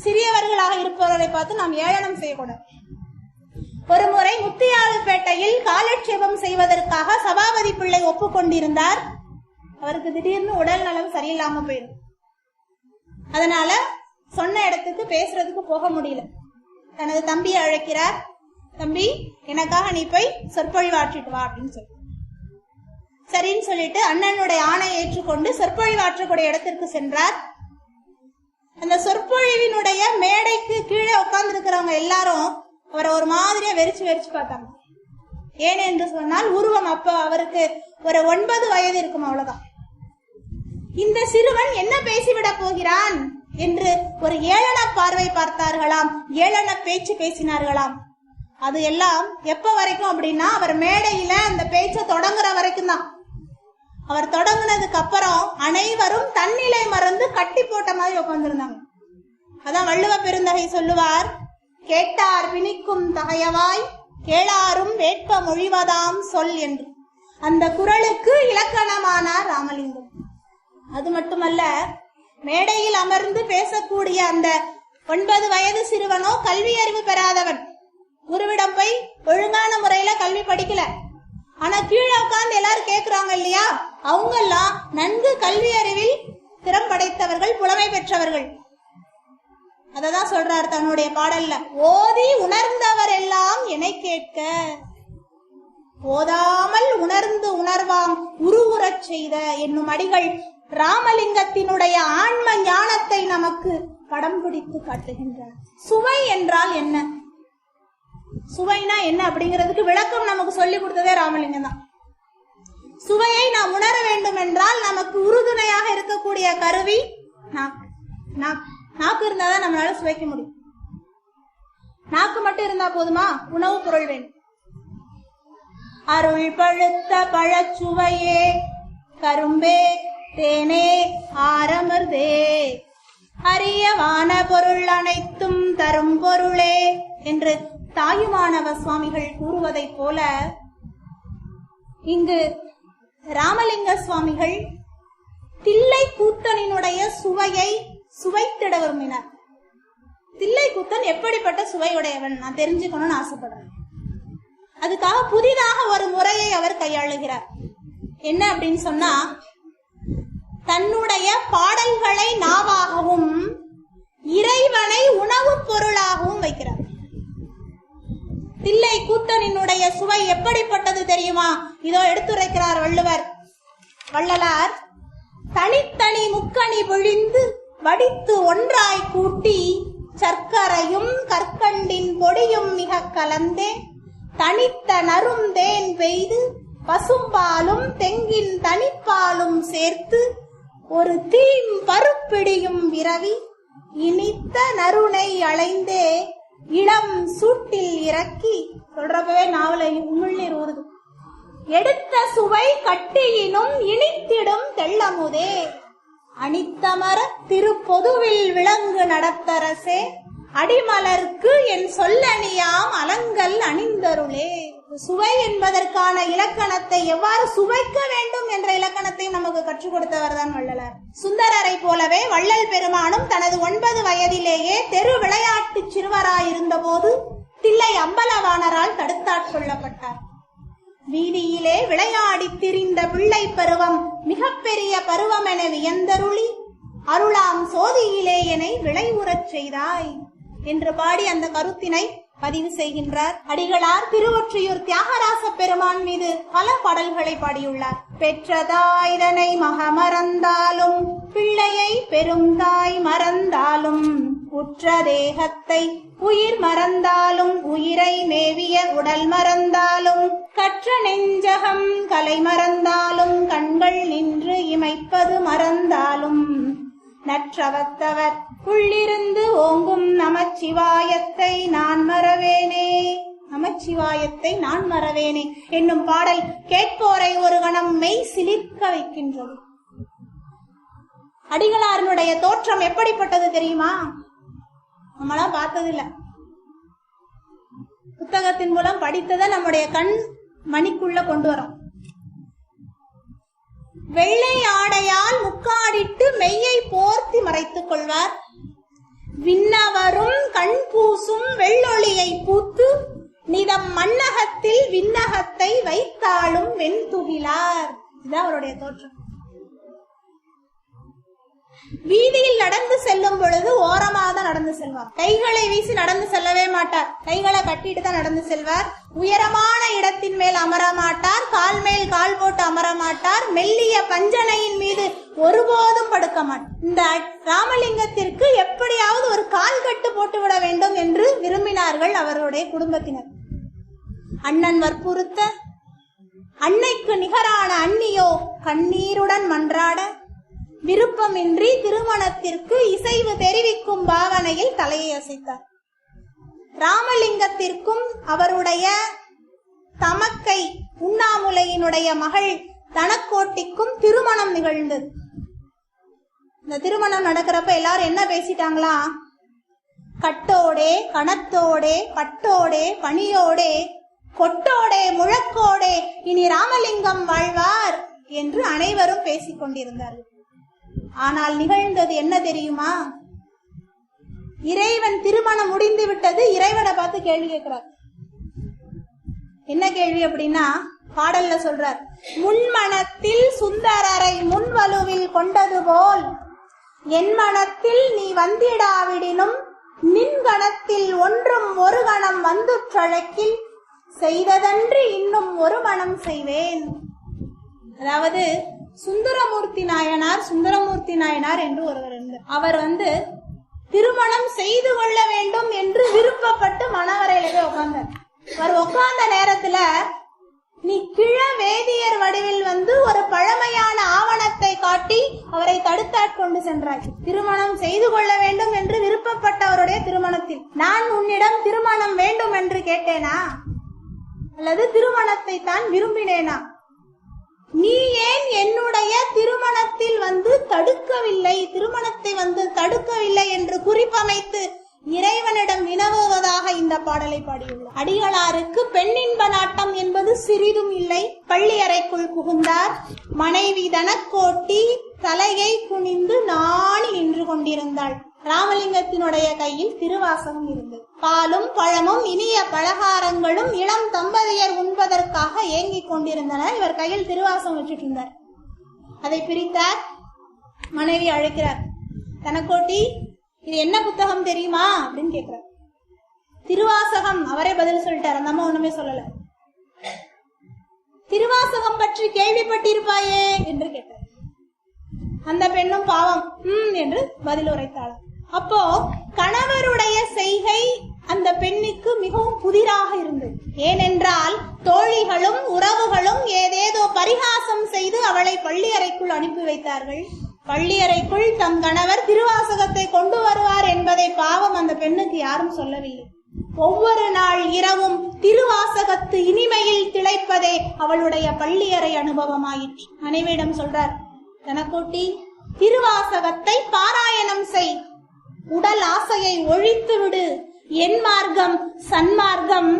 சிறியவர்களாக இருப்பவர்களை பார்த்து நாம் ஏளனம் செய்யக்கூடாது. ஒரு முறை முத்தியாலுப்பேட்டையில் காலட்சேபம் செய்வதற்காக சபாபதி பிள்ளை ஒப்புக்கொண்டிருந்தார். அவருக்கு திடீர்னு உடல் நலம் சரியில்லாம போயிடும். அதனால சொன்ன இடத்துக்கு பேசுறதுக்கு போக முடியல. தனது தம்பியை அழைக்கிறார். தம்பி, எனக்காக நீ போய் சொற்பொழிவாற்றிட்டு வா அப்படின்னு சொல்லி. சரின்னு சொல்லிட்டு அண்ணனுடைய ஆணையை ஏற்றுக்கொண்டு சொற்பொழிவாற்றக்கூடிய இடத்திற்கு சென்றார். அந்த சொற்பொழிவினுடைய மேடைக்கு கீழே உட்கார்ந்து இருக்கிறவங்க எல்லாரும் அவரை ஒரு மாதிரியா வெறிச்சு பார்த்தாங்க. ஏனென்று சொன்னால் உருவம் அப்ப அவருக்கு ஒரு 9 வயது இருக்கும், அவ்வளவுதான். இந்த சிறுவன் என்ன பேசிவிட போகிறான் என்று ஒரு ஏளன பார்வை பார்த்தார்களாம், ஏளன பேச்சு பேசினார்களாம். அது எல்லாம் எப்ப வரைக்கும் அப்படின்னா அவர் மேடையில அந்த பேச்சை தொடங்குற வரைக்கும் தான். அவர் தொடங்குனதுக்கு அப்புறம் அனைவரும் தன்னிலை மறந்து கட்டி போட்ட மாதிரி உட்கார்ந்துருந்தாங்க. அதான் வள்ளுவ பெருந்தகை சொல்லுவார், கேட்டார் பிணிக்கும் தகையவாய் கேளாரும் வேட்ப மொழிவதாம் சொல் என்று. அந்த குறளுக்கு இலக்கணமானார் ராமலிங்கம். அது மட்டுமல்ல, மேடையில் அமர்ந்து பேசக்கூடிய அந்த 9 வயது சிறுவனோ கல்வி அறிவு பெறாதவன், குருவிடம் போய் ஒழுங்கான முறையில கல்வி படிக்கல. ஆனா கீழே உட்கார்ந்து எல்லாரும் கேக்குறாங்க இல்லையா, அவங்க எல்லாம் நன்கு கல்வி அறிவில் திறம் படைத்தவர்கள், புலமை பெற்றவர்கள். அததான் சொல்றார் தன்னுடைய பாடல்ல, ஓதி உணர்ந்தவர் எல்லாம் என்னை கேட்க, ஓதாமல் உணர்ந்து உணர்வாம் உருவுறச் செய்த என்னும் அடிகள் ராமலிங்கத்தினுடைய ஆன்ம ஞானத்தை நமக்கு படம் பிடித்து காட்டுகின்றார். சுவை என்றால் என்ன, சுவைனா என்ன அப்படிங்கிறதுக்கு விளக்கம் நமக்கு சொல்லி கொடுத்ததே ராமலிங்கம் தான். சுவையை நாம் உணர வேண்டும் என்றால் நமக்கு உறுதுணையாக இருக்கக்கூடிய கருவி நாக்கு. நாக்கு இருந்தாதான் நம்மளால சுவைக்க முடியும். நாக்கு மட்டும் இருந்தா போதுமா? உணவு பொருள் வேண்டும். அருள் பழுத்த பழச்சுவையே கரும்பே தேனே ஆரமர்தே அரியவான பொருள் அனைத்தும் தரும் பொருளே என்று தாயுமானவ சுவாமிகள் கூறுவதைப் போல இங்கு ராமலிங்க சுவாமிகள் தில்லை கூத்தனினுடைய சுவையை சுவைத்திட விரும்பினார். தில்லை கூத்தன் எப்படிப்பட்ட சுவையுடையவன் நான் தெரிஞ்சுக்கணும்னு ஆசைப்படுறேன். அதுக்காக புதிதாக ஒரு முறையை அவர் கையாளுகிறார். என்ன அப்படின்னு சொன்னா, தன்னுடைய பாடல்களை நாவாகவும் இறைவனை உணவுப் பொருளாகவும் வைக்கிறார். தில்லை கூத்தனினுடைய சுவை எப்படிப்பட்டது தெரியுமா? இதோ எடுத்துரைக்கிறார் வள்ளலார். தனித்தனி முக்கணி விழிந்து வடித்து ஒன்றாய் கூட்டி சர்க்கரையும் கற்கண்டின் பொடியும் மிக கலந்தே தனித்த நரும் தேன் பெய்து பசும்பாலும் தெங்கின் தனிப்பாலும் சேர்த்து ஒரு தீம் பருப்பிடியும் விரவி இனித்த நறுனை அலைந்தே இளம் சூட்டில் இறக்கி, சொல்றப்பவே நாவல உமிழ்நீர் ஊறுது, எடுத்த சுவை கட்டியினும் இனித்திடும் தெள்ளமுதே அனித்தமர திருப்பொதுவில் விளங்கு நடத்தரசே அடிமலர்க்கு என் சொல்லணியாம் அலங்கல் அணிந்தருளே. சுவை என்பதற்கான இலக்கணத்தை எவ்வாறு சுவைக்க வேண்டும் என்ற இலக்கணத்தை நமக்கு கற்றுக் கொடுத்தவர் தான் வள்ளலார். சுந்தரரை போலவே வள்ளல் பெருமானும் தனது 9 வயதிலேயே தெரு விளையாட்டு சிறுவராயிருந்த போது தில்லை அம்பலவாணரால் தடுத்தாட்கொள்ளப்பட்டார். வீதியிலே விளையாடி திரிந்த பிள்ளை பருவம் மிகப்பெரிய பருவம் என வியந்தருளி அருளாம் சோதியிலே என்னை விளைவுறச் செய்தாய் என்று பாடி அந்த கருத்தினை பதிவு செய்கின்றார் அடிகளார். திருவொற்றியூர் தியாகராச பெருமான் மீது பல பாடல்களை பாடியுள்ளார். பெற்றதாய் இதனை மக மறந்தாலும் பிள்ளையை பெரும் தாய் மறந்தாலும் உற்ற தேகத்தை உயிர் மறந்தாலும் உயிரை மேவிய உடல் மறந்தாலும் கற்ற நெஞ்சகம் கலை மறந்தாலும் கண்கள் நின்று இமைப்பது மறந்தாலும் நற்றவத்தவர் உள்ளிருந்து ஓங்கும் நமச்சிவாயத்தை நான் மறவேனே, நமச்சிவாயத்தை நான் மறவேனே என்னும் பாடல் கேட்போரை ஒரு கணம் மெய் சிலிர்க்க வைக்கின்றது. அடிகளாருடைய தோற்றம் எப்படிப்பட்டது தெரியுமா? நம்மளாம் பார்த்ததில்ல, புத்தகத்தின் மூலம் படித்ததை நம்முடைய கண் மணிக்குள்ள கொண்டு வரோம். வெள்ளை ஆடையால் முக்காடிட்டு மெய்யை போர்த்தி மறைத்துக் கொள்வார். விண்ணவரும் கண் பூசும் வெள்ளொளியை பூத்து நிதம் மண்ணகத்தில் விண்ணகத்தை வைத்தாலும் வெண்துகிலார். இதுதான் அவருடைய தோற்றம். வீதியில் நடந்து செல்லும் பொழுது ஓரமாக தான் நடந்து செல்வார். கைகளை வீசி நடந்து செல்லவே மாட்டார். கைகளை கட்டிட்டு தான் நடந்து செல்வார். உயரமான இடத்தின் மேல் அமர மாட்டார். கால் மேல் கால் போட்டு அமர மாட்டார். மெல்லிய பஞ்சனையின் மீது ஒருபோதும் படுக்க மாட்டார். இந்த ராமலிங்கத்திற்கு எப்படியாவது ஒரு கால் கட்டு போட்டு விட வேண்டும் என்று விரும்பினார்கள் அவருடைய குடும்பத்தினர். அண்ணன் வற்புறுத்த அன்னைக்கு நிகரான அன்னியோ கண்ணீருடன் மன்றாட விருப்பமின்றி திருமணத்திற்கு இசைவு தெரிவிக்கும் பாவனையில் தலையை அசைத்தார். ராமலிங்கத்திற்கும் அவருடைய தமக்கை உண்ணாமுலையினுடைய மகள் தனக்கோட்டிக்கும் திருமணம் நிகழ்ந்தது. இந்த திருமணம் நடக்கிறப்ப எல்லாரும் என்ன பேசிட்டாங்களா? கட்டோடே, கணத்தோடே, பட்டோடே, பணியோடே, கொட்டோடே, முழக்கோடே இனி ராமலிங்கம் வாழ்வார் என்று அனைவரும் பேசிக் கொண்டிருந்தார்கள். ஆனால் நிகழ்ந்தது என்ன தெரியுமா? இறைவன் திருமணம் முடிந்து விட்டது. இறைவனை பார்த்து கேள்வி கேட்கிறார். என்ன கேள்வி அப்படின்னா, பாடல்ல சொல்றார், முன்மணத்தில் சுந்தரரை முன்வலுவில் கொண்டது போல் என் மனத்தில் நீ வந்திடாவிடினும் நின் கணத்தில் ஒன்றும் ஒரு கணம் வந்து சழக்கில் செய்ததன்றி இன்னும் ஒரு மனம் செய்வேன். அதாவது சுந்தரமூர்த்தி நாயனார் என்று ஒருவர் இருந்தார். அவர் திருமணம் செய்து கொள்ள வேண்டும் என்று விருப்பப்பட்டு மணவரையிலே உட்கார்ந்தார். அவர் உட்கார்ந்த நேரத்துல நீ கிழ வேதியர் வடிவில் ஒரு பழமையான ஆவணத்தை காட்டி அவரை தடுத்தாட்கொண்டு சென்றாய். திருமணம் செய்து கொள்ள வேண்டும் என்று விருப்பப்பட்டவருடைய திருமணத்தில் நான் உன்னிடம் திருமணம் வேண்டும் என்று கேட்டேனா அல்லது திருமணத்தை தான் விரும்பினேனா? நீ ஏன் என்னுடைய திருமணத்தில் தடுக்கவில்லை, திருமணத்தை தடுக்கவில்லை என்று குறிப்பமைத்து இறைவனிடம் வினவுவதாக இந்த பாடலை பாடியுள்ளார். அடிகளாருக்கு பெண்ணின்ப நாட்டம் என்பது சிறிதும் இல்லை. பள்ளி அறைக்குள் புகுந்தார். மனைவி தனக்கோட்டி தலையை குனிந்து நாணி நின்று கொண்டிருந்தாள். ராமலிங்கத்தினுடைய கையில் திருவாசகம் இருந்தது. பாலும் பழமும் இனிய பலகாரங்களும் இளம் தம்பதியர் உண்பதற்காக ஏங்கிக் கொண்டிருந்தனர். இவர் கையில் திருவாசகம் வச்சுட்டு இருந்தார். அதை பிரித்தார். மனைவி அழைக்கிறார். தனக்கோட்டி, இது என்ன புத்தகம் தெரியுமா அப்படின்னு கேட்கிறார். திருவாசகம். அவரே பதில் சொல்லிட்டார். அந்த அம்மா ஒண்ணுமே சொல்லல. திருவாசகம் பற்றி கேள்விப்பட்டிருப்பாயே என்று கேட்டார். அந்த பெண்ணும் பாவம் என்று பதில் உரைத்தாள். அப்போ கணவருடைய செய்கை அந்த பெண்ணுக்கு மிகவும் புதிராக இருந்தது. ஏனென்றால் தோழிகளும் உறவுகளும் ஏதேதோ பரிகாசம் செய்து அவளை பள்ளி அறைக்குள் அனுப்பி வைத்தார்கள். பள்ளி அறைக்குள் தம் கணவர் திருவாசகத்தை கொண்டு வருவார் என்பதை பாவம் அந்த பெண்ணுக்கு யாரும் சொல்லவில்லை. ஒவ்வொரு நாள் இரவும் திருவாசகத்து இனிமையில் திளைப்பதே அவளுடைய பள்ளியறை அனுபவமாயிற்று. மனைவியிடம் சொல்றார், தனக்கோட்டி, திருவாசகத்தை பாராயணம் செய், உடல் ஆசையை ஒழித்து விடு, என் மார்க்கம் சன்மார்க்கம்,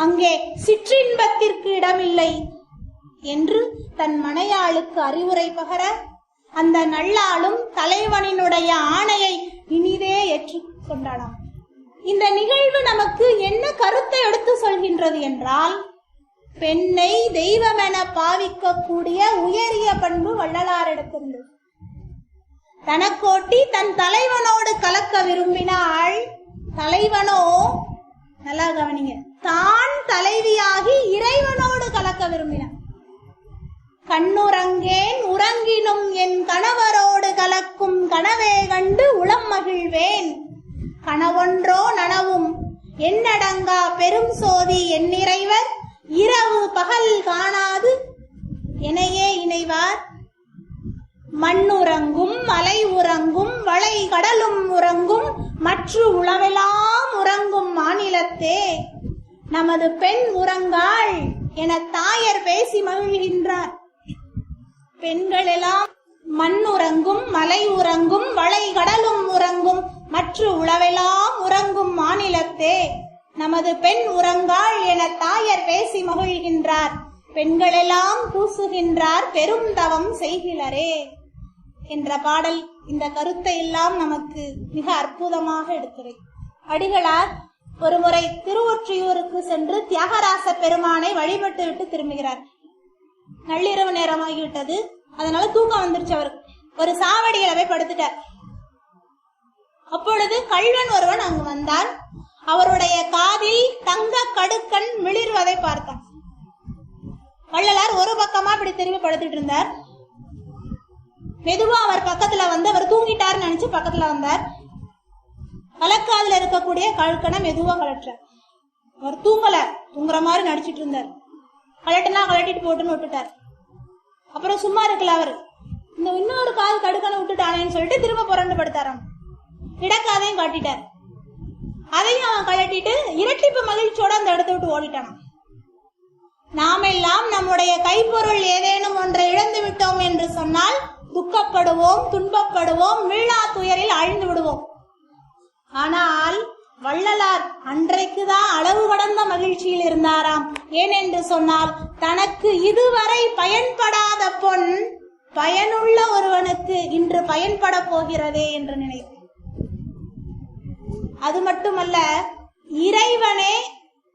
அங்கே சிற்றின்பத்திற்கு இடமில்லை என்று தன் மனையாளுக்கு அறிவுரை பகர அந்த நல்லாளும் தலைவனினுடைய ஆணையை இனிதே ஏற்றுக் கொண்டாளாம். இந்த நிகழ்வு நமக்கு என்ன கருத்தை எடுத்து சொல்கின்றது என்றால், பெண்ணை தெய்வமென பாவிக்கக்கூடிய உயரிய பண்பு வள்ளலார் எடுத்திருந்தது. தனக்கோட்டி தன் தலைவனோடு கலக்க விரும்பினாள். தலைவனோ, நல்லா கவனிங்க, தான் தலைவியாகி இறைவனோடு கலக்க விரும்பினான். கண்ணுறங்கேன் உறங்கினும் என் கணவரோடு கலக்கும் கனவே கண்டு உளம் மகிழ்வேன், கனவொன்றோ நனவும் என்னடங்கா பெரும் சோதி என் இறைவர், இரவு பகல் காணாது எனையே இணைவார், மண்ணுறங்கும் மலை உறங்கும் வளை கடலும் உறங்கும் மற்ற உளவெல்லாம் உறங்கும் மாநிலத்தே நமது பெண் உறங்காள் என தாயர் பேசி மகிழ்கின்றார். பெண்கள் எல்லாம் மண் உறங்கும் மலை உறங்கும் வளை கடலும் உறங்கும் மற்ற உளவெல்லாம் உறங்கும் மாநிலத்தே நமது பெண் உறங்காள் என தாயர் பேசி மகிழ்கின்றார். பெண்களெல்லாம் பூசுகின்றார் பெரும் தவம் செய்கிறரே என்ற பாடல் இந்த கருத்தை எல்லாம் நமக்கு மிக அற்புதமாக எடுத்துரைக்கும். அடிகளார் ஒருமுறை திருவொற்றியூருக்கு சென்று தியாகராச பெருமானை வழிபட்டு விட்டு திரும்புகிறார். நள்ளிரவு நேரமாகிவிட்டது. அதனால தூக்கம் வந்துருச்சு அவருக்கு. ஒரு சாவடியில போய் படுத்துட்டார். அப்பொழுது கள்வன் ஒருவன் அங்கு வந்தார். அவருடைய காதில் தங்க கடுக்கன் மிளிர்வதை பார்த்தான். வள்ளலார் ஒரு பக்கமா இப்படி திரும்பி படுத்துட்டு இருந்தார். மெதுவா அவர் பக்கத்துல அவர் தூங்கிட்டாருன்னு நினைச்சு பக்கத்துல வந்தார். வலக்காதுல இருக்கக்கூடிய கழுக்கனை மெதுவா கழற்றார். அவர் தூங்குற மாதிரி நடிச்சிட்டு இருந்தார். கழட்டுனா கழட்டிட்டு போட்டுன்னு விட்டுட்டார். அப்புறம் சும்மா இருக்கல அவர், இன்னொரு காது கடுக்கனை விட்டுட்டானேன்னு சொல்லிட்டு திரும்ப புரண்டு படுத்தாராம். இடக்காதையும் காட்டிட்டார். அதையும் அவன் கழட்டிட்டு இரட்டிப்பு மகிழ்ச்சியோட அந்த இடத்த விட்டு ஓடிட்டானான். நாமெல்லாம் நம்முடைய கைப்பொருள் ஏதேனும் ஒன்றை இழந்து விட்டோம் என்று சொன்னால் துக்கப்படுவோம், துன்பப்படுவோம், மீளா துயரில் ஆழ்ந்து விடுவோம். ஆனால் வள்ளலார் அன்றைக்குதான் அளவு கடந்த மகிழ்ச்சியில் இருந்தாராம். ஏனென்று சொன்னால் தனக்கு இதுவரை பயன்படாத பொன் பயனுள்ள ஒருவனுக்கு இன்று பயன்பட போகிறதே என்று நினைத்தார். அது மட்டுமல்ல, இறைவனே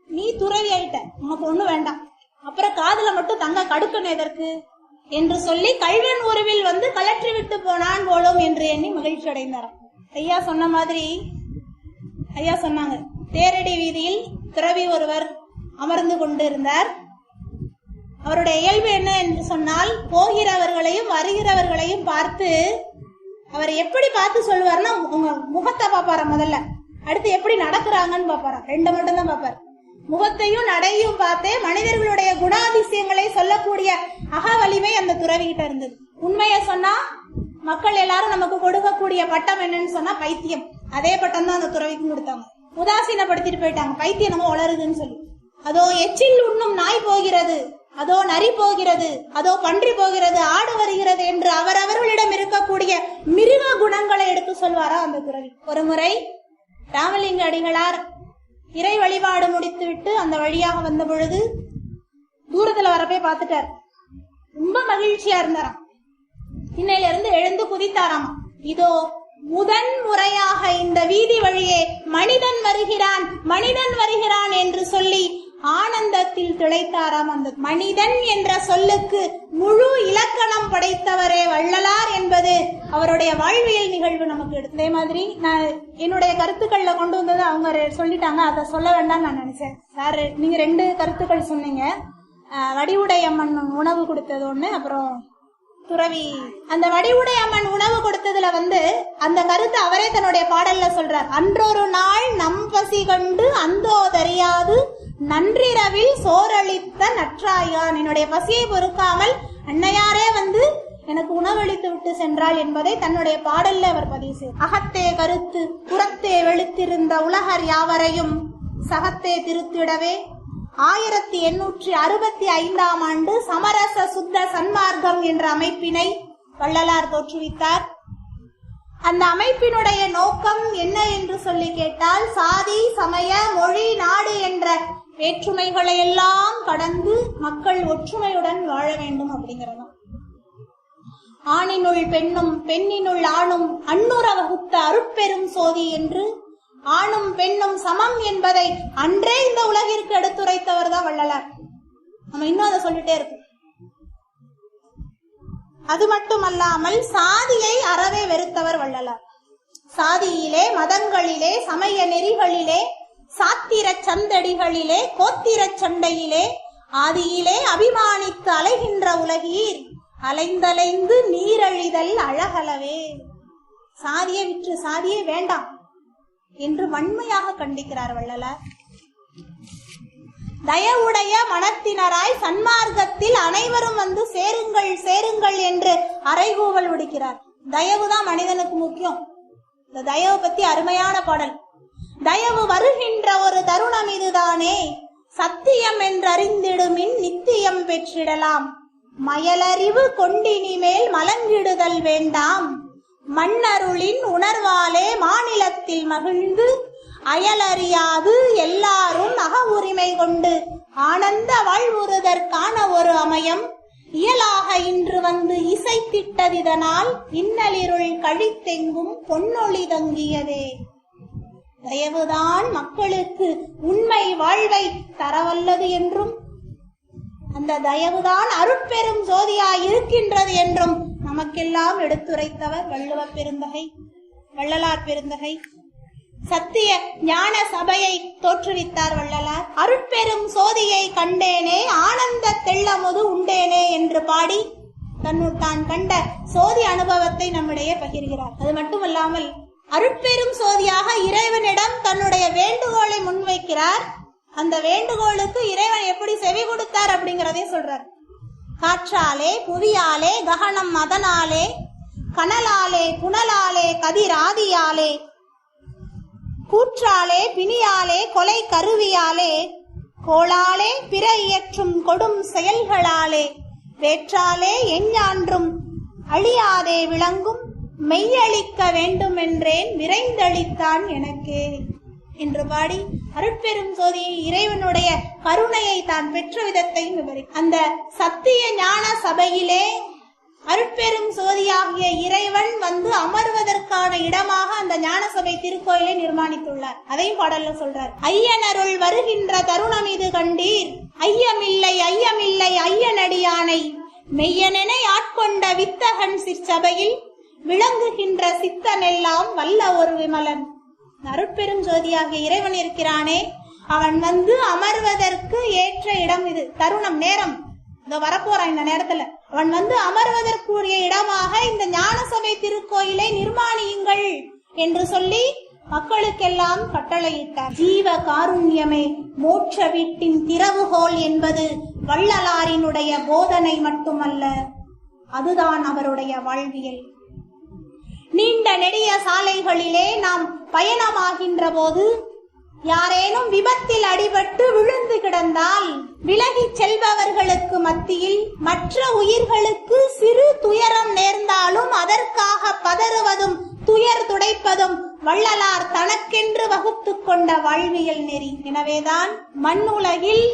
நீ துறவி ஆயிட்ட, உனக்கு ஒண்ணு வேண்டாம், அப்புறம் காதுல மட்டும் தங்க கடுக்கணும் எதற்கு என்று சொல்லி கல்வன் உருவில் வந்து கலற்றி விட்டு போனான் போலும் என்று எண்ணி மகிழ்ச்சி அடைந்தாராம். ஐயா சொன்ன மாதிரி ஐயா சொன்னாங்க, தேரடி வீதியில் துறவி ஒருவர் அமர்ந்து கொண்டிருந்தார். அவருடைய இயல்பு என்ன என்று சொன்னால், போகிறவர்களையும் வருகிறவர்களையும் பார்த்து அவர் எப்படி பார்த்து சொல்லுவார்னா, உங்க முகத்தை பாப்பாரா முதல்ல, அடுத்து எப்படி நடக்கிறாங்கன்னு பாப்பாரா, ரெண்டு மட்டும் தான் பாப்பார். முகத்தையும் நடையும் பார்த்தே மனிதர்களுடைய குணாதிசயங்களை சொல்லக்கூடிய அக வலிமை அந்த துறவி கிட்ட இருந்தது. உண்மையை சொன்னா மக்கள் எல்லாரும் நமக்கு கொடுக்கக்கூடிய பட்டம் என்னன்னு சொன்னா பைத்தியம். அதே பட்டம் தான் அந்த துறவிக்கும் கொடுத்தாங்க. உதாசீனப்படுத்திட்டு போயிட்டாங்க, பைத்தியம் நம்ம வளருதுன்னு சொல்லி. அதோ எச்சில் உண்ணும் நாய் போகிறது, அதோ நரி போகிறது, அதோ பன்றி போகிறது, ஆடு வருகிறது என்று அவரவர்களிடம் இருக்கக்கூடிய மிருக குணங்களை எடுத்து சொல்வாரா அந்த துறவி. ஒரு முறை ராமலிங்க அடிகளார் இறை வழிபாடு முடித்து விட்டு அந்த வழியாக வந்த பொழுது தூரத்துல வரப்பே பார்த்துட்டார். ரொம்ப மகிழ்ச்சியா இருந்தாராம். இன்னையில இருந்து எழுந்து குதித்தாராம். இதோ முதன் முறையாக இந்த வீதி வழியே மனிதன் வருகிறான், மனிதன் வருகிறான் என்று சொல்லி ஆனந்தத்தில் திளைத்தாராம். அந்த மனிதன் என்ற சொல்லுக்கு முழு இலக்கணம் படைத்தவரே வள்ளலார் என்பது அவருடைய வாழ்வியல் நிகழ்வு நமக்கு எடுத்து. அதே மாதிரி நான் என்னுடைய கருத்துக்கள்ல கொண்டு வந்தது அவங்க சொல்லிட்டாங்க, அதை சொல்ல வேண்டாம் நான் நினைச்சேன். சார் நீங்க 2 கருத்துக்கள் சொன்னீங்க. வடிவுடையம்மன் உணவு கொடுத்தது ஒண்ணு, அப்புறம் துறவி அந்த வடிவுடையம்மன் உணவு கொடுத்ததுல வந்து அந்த கருத்து அவரே தன்னுடைய பாடல்ல சொல்றார். அன்றொரு நாள் நம் பசி கண்டு அந்தோ தெரியாது நன்றிரவில் சோரளித்த நற்றாயான். என்னுடைய பசியை பொறுக்காமல் அன்னையாரே வந்து எனக்கு உணவளித்து விட்டு சென்றாள் என்பதை தன்னுடைய பாடல்ல அவர் பதிவு செய்தார். அகத்தே கருத்து புறத்தே வெளுத்திருந்த உலகர் யாவரையும் சகத்தே திருத்திடவே 1865ஆம் ஆண்டு சமரச சுத்த சன்மார்க்கம் என்ற அமைப்பினை வள்ளலார் தோற்றுவித்தார். அந்த அமைப்பினுடைய நோக்கம் என்ன என்று சொல்லி கேட்டால், சாதி, சமய, மொழி, நாடு என்ற வேற்றுமைகளை எல்லாம் கடந்து மக்கள் ஒற்றுமையுடன் வாழ வேண்டும் அப்படிங்கிறது. ஆணினுள் பெண்ணும் பெண்ணினுள் ஆணும் அன்னுற வகுத்த அருட்பெரும் சோதி என்று ஆணும் பெண்ணும் சமம் என்பதை அன்றே இந்த உலகிற்கு எடுத்துரைத்தவர் தான் வள்ளலார். நம்ம இன்னும் அதை சொல்லிட்டே இருக்கோம். அது மட்டுமல்லாமல் சாதியை அறவே வெறுத்தவர் வள்ளலார். சாதியிலே, மதங்களிலே, சமய நெறிகளிலே, சாத்திர சந்தடிகளிலே, கோத்திர சண்டையிலே, ஆதியிலே அபிமானித்து அலைகின்ற உலகீர் அலைந்தலைந்து நீரழிதல் அழகலவே. சாதியை விற்று சாதியே வேண்டாம் என்று வன்மையாக கண்டிக்கிறார் வள்ளலார். தயவுடைய மனத்தினராய் சன்மார்க்கத்தில் அனைவரும் வந்து சேருங்கள் சேருங்கள் என்று அறைகூவல் விடுக்கிறார். தயவுதான் மனிதனுக்கு முக்கியம். இந்த தயவு பத்தி அருமையான பாடல். தயவு வருகின்ற ஒரு தருணம் இதுதானே, சத்தியம் என்றறிந்திடுமின் நித்தியம் பெற்றிடலாம். மயலறிவு கொண்டினிமேல் மலங்கிடுதல் வேண்டாம். மன்னருளின் உணர்வாலே மாநிலத்தில் மகிழ்ந்து அயலறியாது எல்லாரும் அக உரிமை கொண்டு ஆனந்த வாழ்வுறுதற்கான ஒரு அமையம் இயலாக இன்று வந்து இசைத்திட்டதிதனால் இன்னலிருள் கழித்தெங்கும் பொன்னொளி தங்கியதே. தயவுதான் மக்களுக்கு உண்மை வாழ்வை தரவல்லது என்றும் அந்த தயவுதான் அருட்பெரும் ஜோதியாய் இருக்கின்றது என்றும் நமக்கெல்லாம் எடுத்துரைத்தவர் வள்ளுவ பெருந்தகை, வள்ளலார் பெருந்தகை. சத்திய ஞான சபையை தோற்றுவித்தார் வள்ளலார். அருட்பெரும் சோதியை கண்டேனே ஆனந்த தெள்ளமுது உண்டேனே என்று பாடி தான் கண்ட சோதி அனுபவத்தை நம்மிடையே பகிர்கிறார். அது மட்டுமல்லாமல் அருட்பெரும் சோதியாக இறைவனிடம் தன்னுடைய வேண்டுகோளை முன்வைக்கிறார். அந்த வேண்டுகோளுக்கு இறைவன் எப்படி செவி கொடுத்தார் அப்படிங்கறதே சொல்றார். காற்றாலே, புவியாலே, ககனம் மதனாலே, கனலாலே, புனலாலே, கதிராதியாலே, கூற்றாலே, பிணியாலே, கொலை கருவியாலே, கோளாலே பிற இயற்றும் கொடும் செயல்களாலே வேற்றாலே எஞ்ஞான்றும் அழியாதே விளங்கும் மெய்யளிக்க வேண்டுமென்றேன் விரைந்தளித்தான் எனக்கே என்று பாடி அருட்பெரும் ஜோதியை இறைவனுடைய கருணையை தான் பெற்ற விதத்தையும் விவரி. அந்த சத்திய ஞான சபையிலே அருட்பெரும் ஜோதியாகிய இறைவன் வந்து அமர்வதற்கான இடமாக அந்த ஞான சபை திருக்கோயிலை நிர்மாணித்துள்ளார். அதையும் பாடல்ல சொல்றார். ஐயனருள் வருகின்ற தருணம் இது கண்டீர், ஐயமில்லை ஐயமில்லை ஐயனடியானை மெய்யனென ஆட்கொண்ட வித்தகன் சிற்சபையில் விளங்குகின்ற சித்தனெல்லாம் வல்ல ஒரு விமலன். அருட்பெரும் ஜோதியாகிய இறைவன் இருக்கிறானே, அவன் வந்து அமர்வதற்கு ஏற்ற இடம் இது, தருணம், நேரம். இந்த வரப்போறான் இந்த நேரத்துல அவன் வந்து அமர்வதற்குரிய இடமாக இந்த ஞான சபை திருக்கோயிலை நிர்மாணியுங்கள் என்று சொல்லி மக்களுக்கெல்லாம் கட்டளையிட்டார். ஜீவ காருண்யமே மோட்ச வீட்டின் திறவுகோல் என்பது வள்ளலாரினுடைய போதனை மட்டுமல்ல, அதுதான் அவருடைய வாழ்வியல். நீண்ட நெடிய சாலைகளிலே நாம் பயணமாகின்ற போது யாரேனும் விபத்தில் அடிபட்டு விழுந்து கிடந்தால் விலகி செல்பவர்களுக்கு மத்தியில் மற்ற உயிர்களுக்கு சிறு துயரம் நேர்ந்தாலும் அதற்காக பதறுவதும் துயர் துடைப்பதும் வள்ளலார் தனக்கென்று வகுத்து கொண்ட வாழ்வியல் நெறி. எனவேதான் மண்ணுலகில்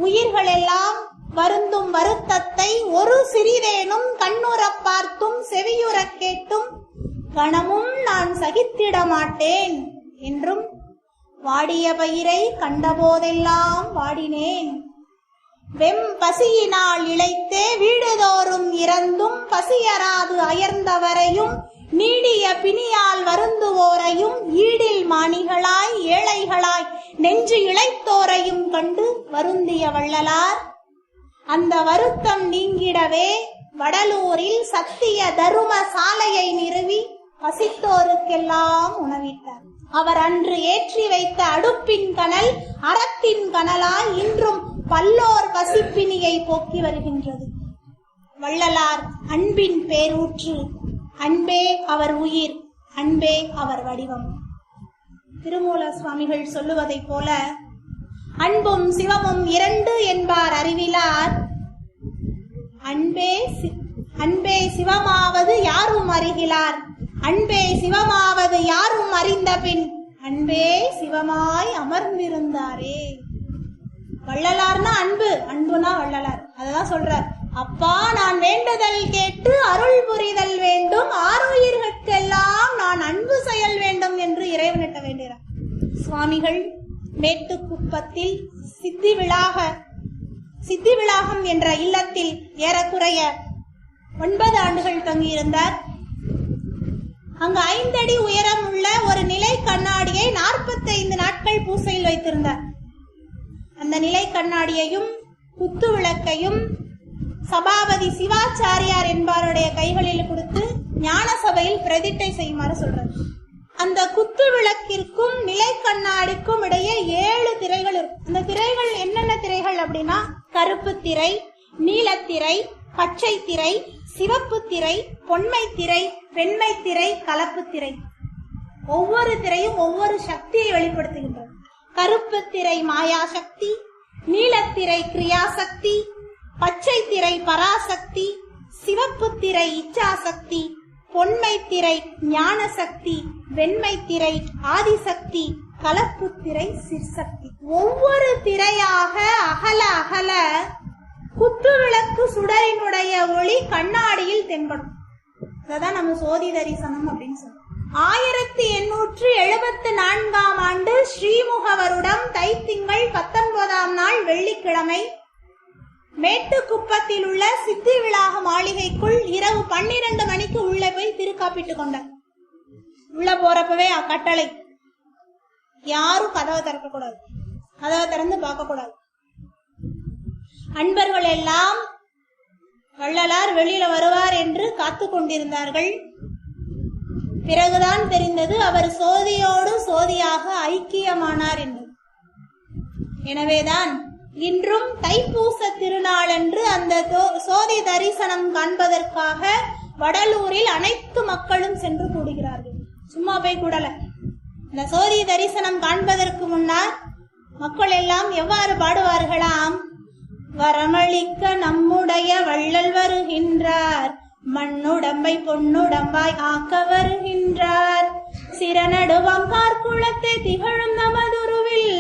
உயிர்கள் எல்லாம் வருந்தும் வருத்தத்தை ஒரு சிறிதேனும் கண்ணுற பார்த்தும் செவியுற கேட்டும் கணமும் நான் சகித்திட மாட்டேன் என்றும், வாடிய பயிரை கண்டபோதெல்லாம் வாடினேன், வெம் பசியினால் இழைத்தே வீடுதோறும் இறந்தும் பசியராது அயர்ந்தவரையும் நீடிய பிணியால் வருந்துவோரையும் ஈடில் மாணிகளாய் ஏழைகளாய் நெஞ்சு இழைத்தோரையும் கண்டு வருந்திய வள்ளலார் அந்த வருத்தம் நீங்கிடவே வடலூரில் சத்திய தரும சாலையை நிறுவி பசித்தோருக்கெல்லாம் உணவிட்டார். அவர் அன்று ஏற்றி வைத்த அடுப்பின் கனல் அறத்தின் கனலாய் இன்றும் பல்லோர் பசிப்பினியை போக்கி வருகின்றது. வள்ளலார் அன்பின் பேரூற்று, அன்பே அவர் உயிர், அன்பே அவர் வடிவம். திருமூல சுவாமிகள் சொல்லுவதைப் போல, அன்பும் சிவமும் இரண்டு என்பார் அறிவிலார், அன்பே சிவமாவது யாரும் அறிகிலார், அன்பே சிவமாவது யாரும் அறிந்த பின் அன்பே சிவமாய் அமர்ந்திருந்தாரே. வள்ளலார்னா அன்பு, அன்புனா வள்ளலார். அததான் சொல்றார், அப்பா நான் வேண்டுதல் கேட்டு அருள் புரிதல் வேண்டும், ஆருயிர்கெல்லாம் நான் அன்பு செயல் வேண்டும் என்று இறைவனிட்ட வேண்டுகிறார். சுவாமிகள் மேட்டுக்குப்பத்தில் சித்தி விளாகம் என்ற இல்லத்தில் ஏறக்குறைய 9 ஆண்டுகள் தங்கியிருந்தார். அங்கு 5 அடி உயரம் உள்ள ஒரு நிலை கண்ணாடியை 45 நாட்கள் பூசையில் வைத்திருந்தார். அந்த நிலை கண்ணாடியையும் குத்து விளக்கையும் சபாபதி சிவாச்சாரியார் என்பவருடைய கைகளில் கொடுத்து ஞான சபையில் பிரதிட்டை செய்யுமாறு சொல்றார். அந்த குத்து விளக்கிற்கும் நிலை கண்ணாடிக்கும் இடையே 7 திரைகள் இருக்கும். அந்த திரைகள் என்னென்ன திரைகள் அப்படின்னா, கருப்பு திரை, நீலத்திரை, பச்சை திரை, சிவப்பு திரை, பொன்மை திரை, வெண்மை திரை, கலப்பு திரை. ஒவ்வொரு திரையும் ஒவ்வொரு சக்தியை வெளிப்படுத்துகின்றது. கருப்பு திரை மாயா சக்தி, நீலத்திரை கிரியாசக்தி, பச்சை திரை பராசக்தி, சிவப்பு திரை இச்சாசக்தி, பொன்மை திரை ஞான சக்தி, வெண்மை திரை ஆதிசக்தி, கலப்பு திரை சிற்சக்தி. ஒவ்வொரு திரையாக அகல அகல குத்து விளக்கு சுடரினுடைய ஒளி கண்ணாடியில் தென்படும். அதான் நம்ம சோதி தரிசனம் அப்படின்னு சொல்றோம். 1874 ஆண்டு ஸ்ரீமுக வருடம் தைத்திங்கள் 19ஆம் நாள் வெள்ளிக்கிழமை மேட்டுக்குப்பத்தில் உள்ள சித்தி விளாக மாளிகைக்குள் இரவு 12 மணிக்கு உள்ள போய் திருக்காப்பிட்டுக் கொண்டார். உள்ள போறப்பவே கட்டளை, யாரும் கதவை திறக்க கூடாது, கதவை திறந்து பார்க்க கூடாது. அன்பர்கள் எல்லாம் வள்ளலார் வெளியில வருவார் என்று காத்து கொண்டிருந்தார்கள். பிறகுதான் தெரிந்தது அவர் சோதியோடு சோதியாக ஐக்கியமானார் என்று. எனவேதான் இன்றும் தைப்பூச திருநாளன்று அந்த சோதி தரிசனம் காண்பதற்காக வடலூரில் அனைத்து மக்களும் சென்று கூடுகிறார்கள். சும்மா போய் கூடல. இந்த சோதி தரிசனம் காண்பதற்கு முன்னால் மக்கள் எல்லாம் எவ்வாறு பாடுவார்களாம்? வரமளிக்க நம்முடைய வள்ளல் வருகின்றார், மண்ணுடம்பை பொன்னுடம்பாய் ஆக்க வருகின்றார். சிறநடுவாம் கார்குளத்தை திகழும் நமதுருவில்,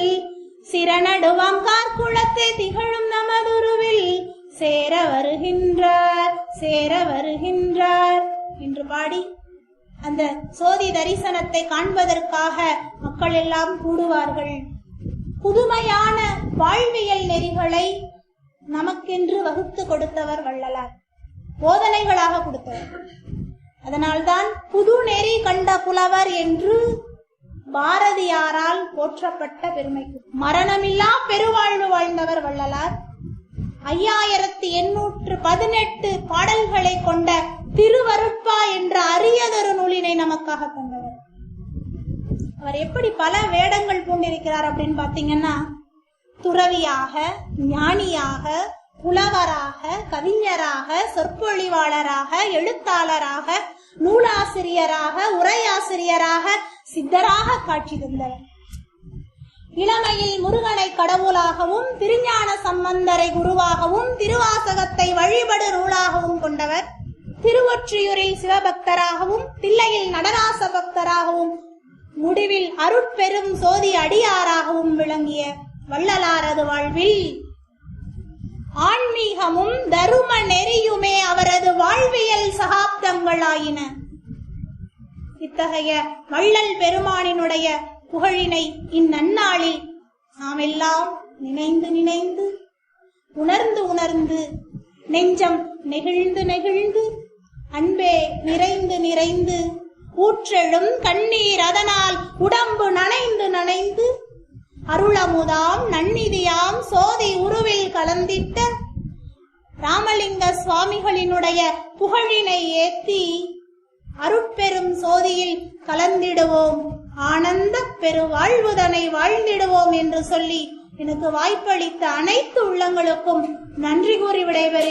சிறநடுவாம் கார்குளத்தை திகழும் நமதுருவில் சேர வருகின்றார், சேர வருகின்றார் என்று பாடி அந்த சோதி தரிசனத்தை காண்பதற்காக மக்கள் எல்லாம் கூடுவார்கள். புதுமையான வாழ்வியல் நெறிகளை நமக்கென்று வகுத்து கொடுத்தவர் வள்ளலார், போதனைகளாக கொடுத்தவர். அதனால்தான் புது நெறி கண்ட புலவர் என்று பாரதியாரால் போற்றப்பட்ட பெருமைக்கு மரணமில்லா பெருவாழ்வு வாழ்ந்தவர் வள்ளலார். 5818 பாடல்களை கொண்ட திருவருட்பா என்ற அரியதொரு நூலினை நமக்காக தந்தவர். அவர் எப்படி பல வேடங்கள் பூண்டிருக்கிறார் அப்படின்னு பாத்தீங்கன்னா, துறவியாக, ஞானியாக, புலவராக, கவிஞராக, சொற்பொழிவாளராக, எழுத்தாளராக, நூலாசிரியராக, உரையாசிரியராக, சித்தராக காட்சி தந்தவர். இளமையில் முருகனை கடவுளாகவும், திருஞான சம்பந்தரை குருவாகவும், திருவாசகத்தை வழிபடு நூலாகவும் கொண்டவர். திருவொற்றியூரில் சிவபக்தராகவும், தில்லையில் நடராச பக்தராகவும், முடிவில் அருட்பெரும் சோதி அடியாராகவும் விளங்கிய வள்ளலாரது வாழ்வில் ஆன்மீகமும் தரும நெறியுமே அவரது வாழ்வியல் சகாப்தங்களாயின. இத்தகைய வள்ளல் பெருமானினுடைய புகழினை இந்நன்னாளில் நாம் எல்லாம் நினைந்து நினைந்து, உணர்ந்து உணர்ந்து, நெஞ்சம் நெகிழ்ந்து நெகிழ்ந்து, அன்பே நிறைந்து நிறைந்து, ஊற்றெழும் கண்ணீர் அதனால் உடம்பு நனைந்து நனைந்து, அருளமுதாம் நன்னிதியாம் சோதி உருவில் கலந்திட்ட ராமலிங்க சுவாமிகளினுடைய புகழினை ஏத்தி அருட்பெரும் சோதியில் கலந்திடுவோம், ஆனந்த பெரு வாழ்வுதனை வாழ்ந்திடுவோம் என்று சொல்லி எனக்கு வாய்ப்பளித்த அனைத்து உள்ளங்களுக்கும் நன்றி கூறி விடைபெறுகிறேன்.